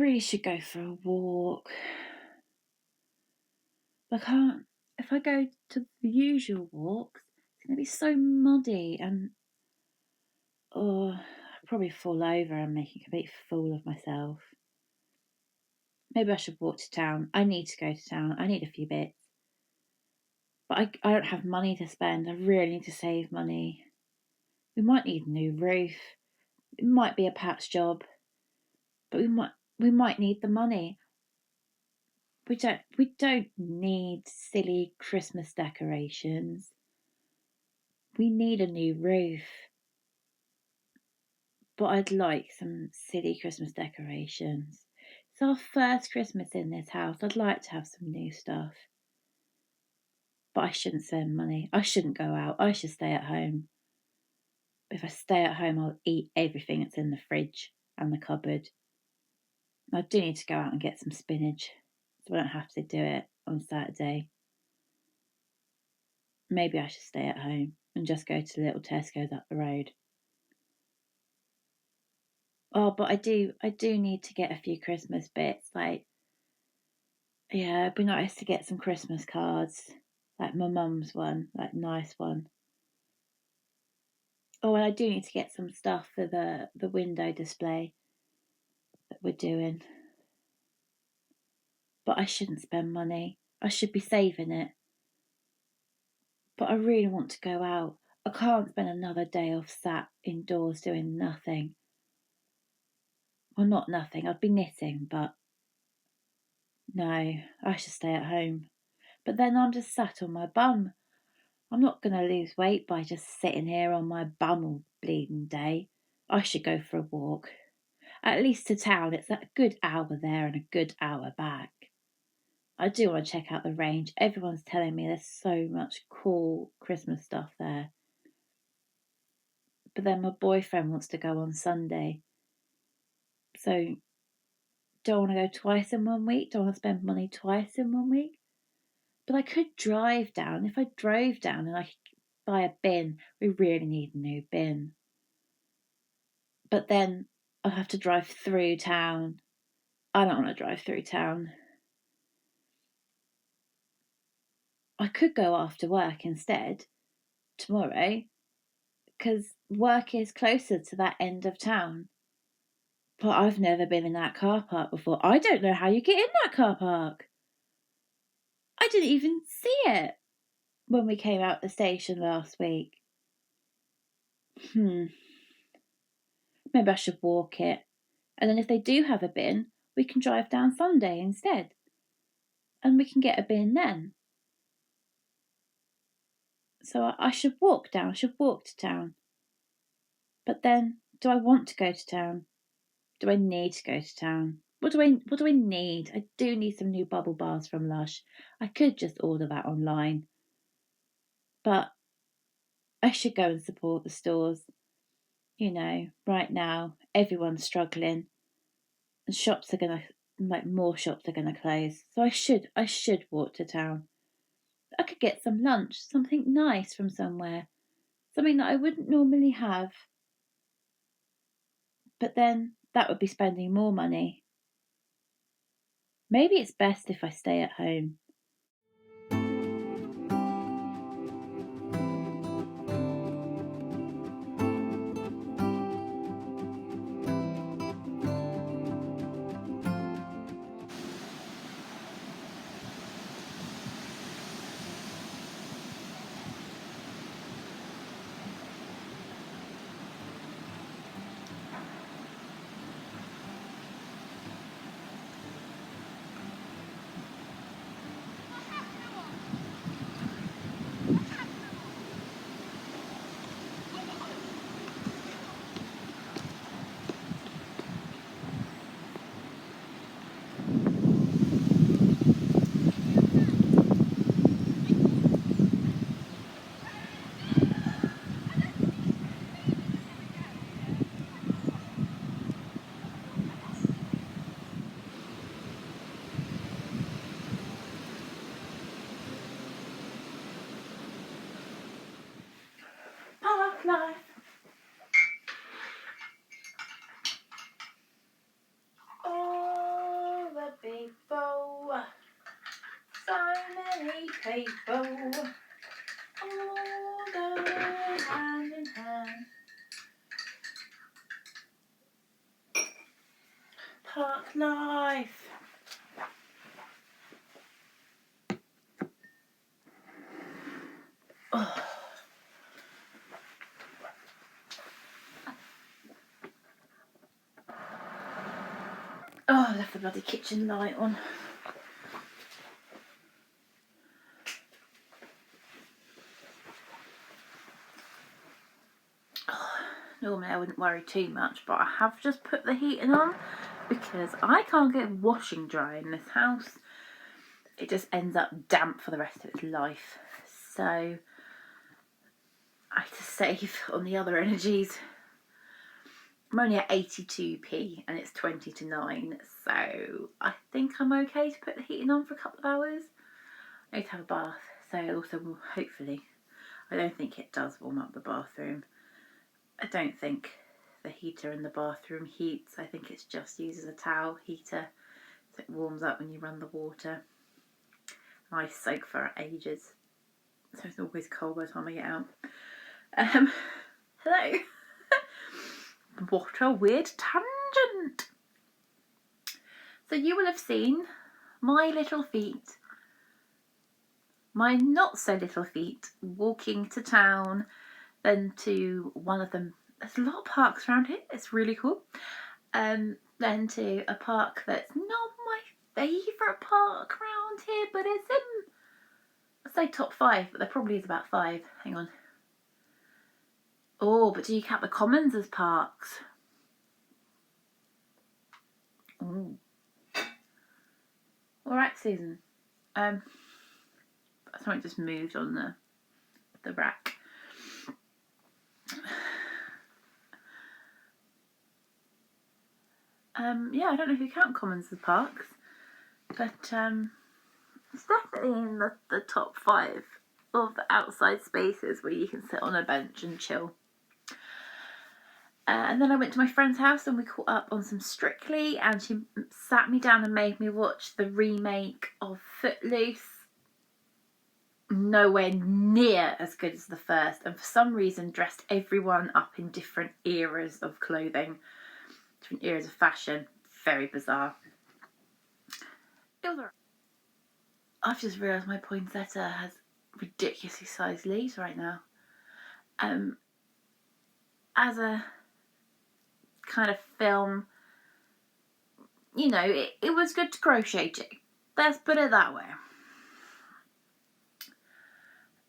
really should go for a walk. I can't. If I go to the usual walks, it's going to be so muddy and I'll probably fall over and make a complete fool of myself. Maybe I should walk to town. I need to go to town. I need a few bits. But I don't have money to spend. I really need to save money. We might need a new roof. It might be a patch job. But we might need the money. We don't need silly Christmas decorations. We need a new roof. But I'd like some silly Christmas decorations. It's our first Christmas in this house. I'd like to have some new stuff. But I shouldn't spend money. I shouldn't go out. I should stay at home. If I stay at home, I'll eat everything that's in the fridge and the cupboard. I do need to go out and get some spinach, so I don't have to do it on Saturday. Maybe I should stay at home and just go to the little Tesco's up the road. Oh, but I do need to get a few Christmas bits. It'd be nice to get some Christmas cards, like my mum's one, like nice one. Oh, and I do need to get some stuff for the window display that we're doing. But I shouldn't spend money. I should be saving it. But I really want to go out. I can't spend another day off sat indoors doing nothing. Well, not nothing. I'd be knitting, but no, I should stay at home. But then I'm just sat on my bum. I'm not going to lose weight by just sitting here on my bum all bleeding day. I should go for a walk. At least to town. It's a good hour there and a good hour back. I do want to check out the range. Everyone's telling me there's so much cool Christmas stuff there. But then my boyfriend wants to go on Sunday. So don't want to go twice in 1 week. Don't want to spend money twice in 1 week. But I could drive down. If I drove down and I could buy a bin, we really need a new bin. But then I'll have to drive through town. I don't want to drive through town. I could go after work instead tomorrow because work is closer to that end of town. But I've never been in that car park before. I don't know how you get in that car park. I didn't even see it when we came out the station last week. Maybe I should walk it. And then if they do have a bin, we can drive down Sunday instead. And we can get a bin then. So I should walk down. I should walk to town. But then, do I want to go to town? Do I need to go to town? What do I need? I do need some new bubble bars from Lush. I could just order that online. But I should go and support the stores. Right now everyone's struggling and more shops are gonna close. So I should walk to town. I could get some lunch, something nice from somewhere. Something that I wouldn't normally have. But then that would be spending more money. Maybe it's best if I stay at home. Park life. Oh. people all go hand in hand. Park life. Oh. Oh, I left the bloody kitchen light on. Oh, normally I wouldn't worry too much, but I have just put the heating on because I can't get washing dry in this house. It just ends up damp for the rest of its life. So I have to save on the other energies. I'm only at 82p and it's 20 to 9, so I think I'm okay to put the heating on for a couple of hours. I need to have a bath, so also will hopefully, I don't think it does warm up the bathroom. I don't think the heater in the bathroom heats. I think it just uses a towel heater, so it warms up when you run the water. I soak for ages, so it's always cold by the time I get out. Hello. What a weird tangent. So you will have seen my little feet, my not so little feet, walking to town, then to one of them. There's a lot of parks around here. It's really cool. Then to a park that's not my favourite park around here, but it's in, I'd say top 5, but there probably is about 5. Hang on. Oh, but do you count the Commons as parks? Ooh. All right, Susan. Something just moved on the rack. Yeah, I don't know if you count Commons as parks, but it's definitely in the top 5 of the outside spaces where you can sit on a bench and chill. And then I went to my friend's house and we caught up on some Strictly, and she sat me down and made me watch the remake of Footloose. Nowhere near as good as the first, and for some reason dressed everyone up in different eras of clothing, different eras of fashion. Very bizarre. It was alright. I've just realised my poinsettia has ridiculously sized leaves right now. As a kind of film, you know, it was good to crochet to. Let's put it that way.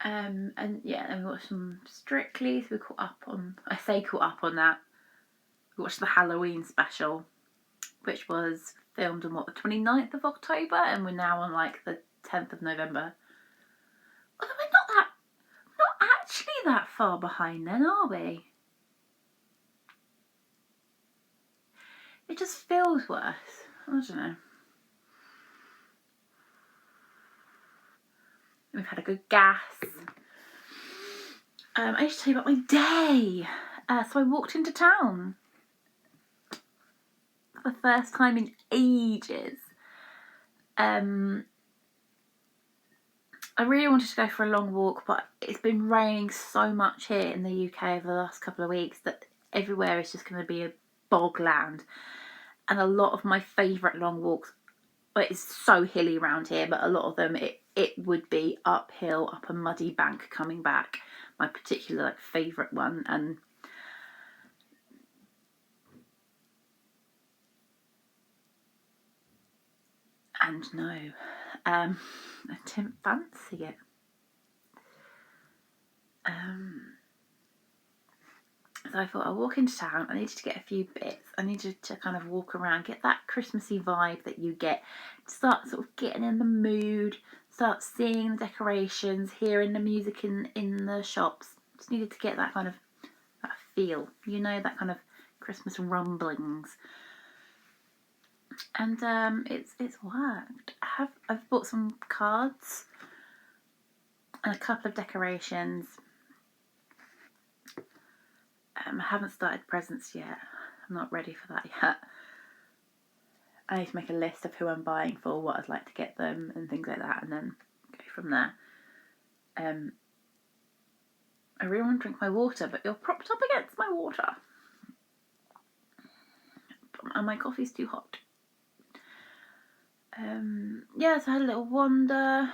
And yeah, then we watched some Strictly, so we caught up on, I say caught up on that. We watched the Halloween special, which was filmed on the 29th of October, and we're now on like the 10th of November. Although we're not actually that far behind then, are we? It just feels worse. I don't know. We've had a good gas. I need to tell you about my day. So I walked into town for the first time in ages. I really wanted to go for a long walk, but it's been raining so much here in the UK over the last couple of weeks that everywhere is just going to be a bogland. And a lot of my favourite long walks, it's so hilly around here, but a lot of them it would be uphill, up a muddy bank coming back. My particular favourite one, and no, I didn't fancy it. So I thought I'll walk into town. I needed to get a few bits. I needed to kind of walk around, get that Christmassy vibe that you get, start sort of getting in the mood, start seeing the decorations, hearing the music in the shops. Just needed to get that kind of that feel, you know, that kind of Christmas rumblings. And it's worked. I've bought some cards and a couple of decorations. I haven't started presents yet. I'm not ready for that yet. I need to make a list of who I'm buying for, what I'd like to get them and things like that, and then go from there. I really want to drink my water, but you're propped up against my water. And my coffee's too hot. Yeah, so I had a little wander.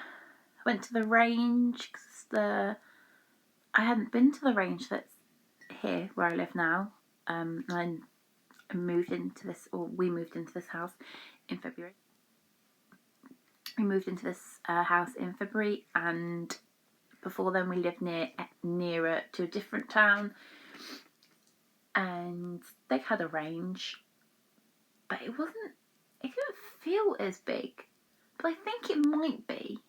Went to the range, because I hadn't been to the range that's here where I live now. I moved into this, or we moved into this house in February. We moved into this house in February, and before then we lived nearer to a different town, and they had a range, but it didn't feel as big, but I think it might be.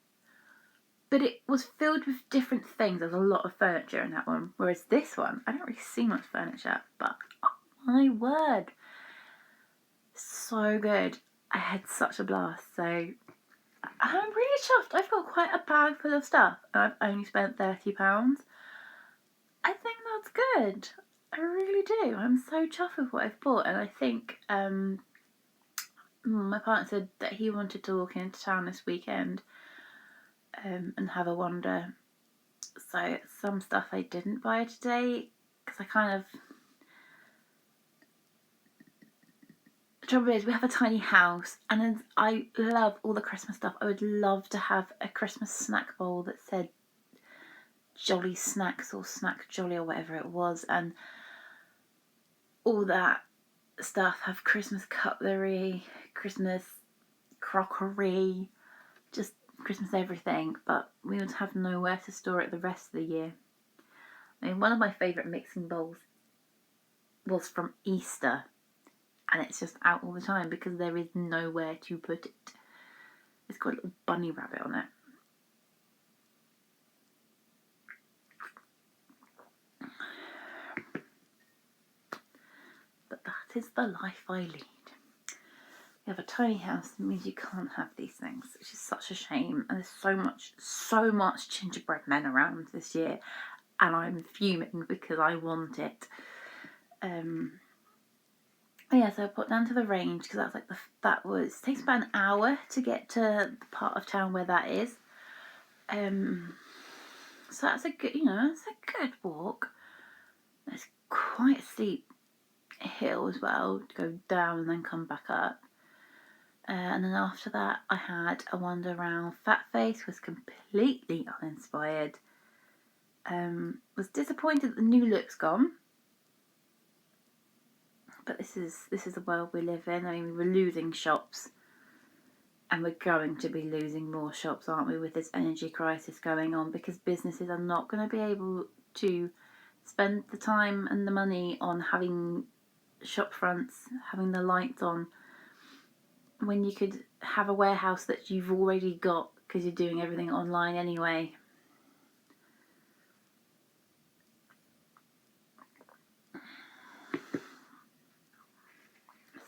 But it was filled with different things. There's a lot of furniture in that one, whereas this one, I don't really see much furniture, but oh my word, so good. I had such a blast. So I'm really chuffed. I've got quite a bag full of stuff, and I've only spent £30. I think that's good. I really do. I'm so chuffed with what I've bought, and I think my partner said that he wanted to walk into town this weekend and have a wander. So some stuff I didn't buy today, because I kind of... The trouble is, we have a tiny house, and I love all the Christmas stuff. I would love to have a Christmas snack bowl that said Jolly Snacks or Snack Jolly or whatever it was, and all that stuff. Have Christmas cutlery, Christmas crockery, just Christmas everything, but we would have nowhere to store it the rest of the year. I mean, one of my favourite mixing bowls was from Easter, and it's just out all the time because there is nowhere to put it. It's got a little bunny rabbit on it. But that is the life I lead. You have a tiny house, it means you can't have these things, which is such a shame. And there's so much gingerbread men around this year, and I'm fuming because I want it. Yeah, so I put down to the range because that's like it takes about an hour to get to the part of town where that is. So that's a good, it's a good walk. It's quite a steep hill as well to go down and then come back up. And then after that, I had a wander around. Fat Face was completely uninspired. Was disappointed that the new look's gone. But this is the world we live in. I mean, we're losing shops, and we're going to be losing more shops, aren't we, with this energy crisis going on, because businesses are not going to be able to spend the time and the money on having shop fronts, having the lights on, when you could have a warehouse that you've already got because you're doing everything online anyway.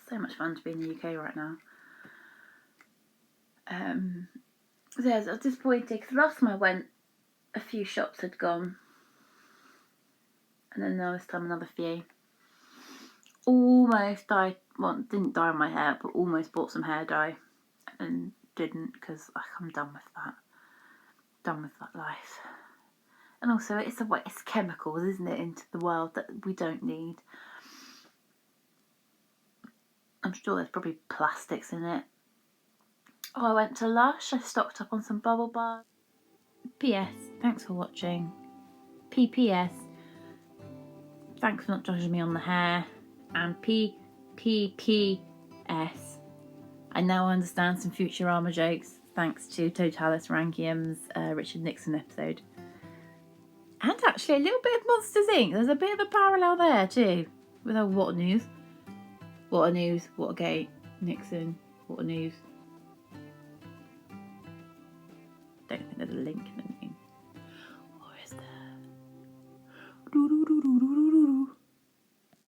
So much fun to be in the UK right now. So yeah, I was disappointed because last time I went, a few shops had gone, and then this time another few. Almost died. Well, didn't dye my hair, but almost bought some hair dye, and didn't because I'm done with that. Done with that life. And also, it's chemicals, isn't it, into the world that we don't need. I'm sure there's probably plastics in it. Oh, I went to Lush. I stocked up on some bubble bars. P.S. Thanks for watching. P.P.S. Thanks for not judging me on the hair. And P.P.P.S. I now understand some Futurama jokes thanks to Totalis Rankium's Richard Nixon episode. And actually a little bit of Monsters Inc. There's a bit of a parallel there too. With a What News. What a News, What a Gate, Nixon, What a News. Don't think there's a link.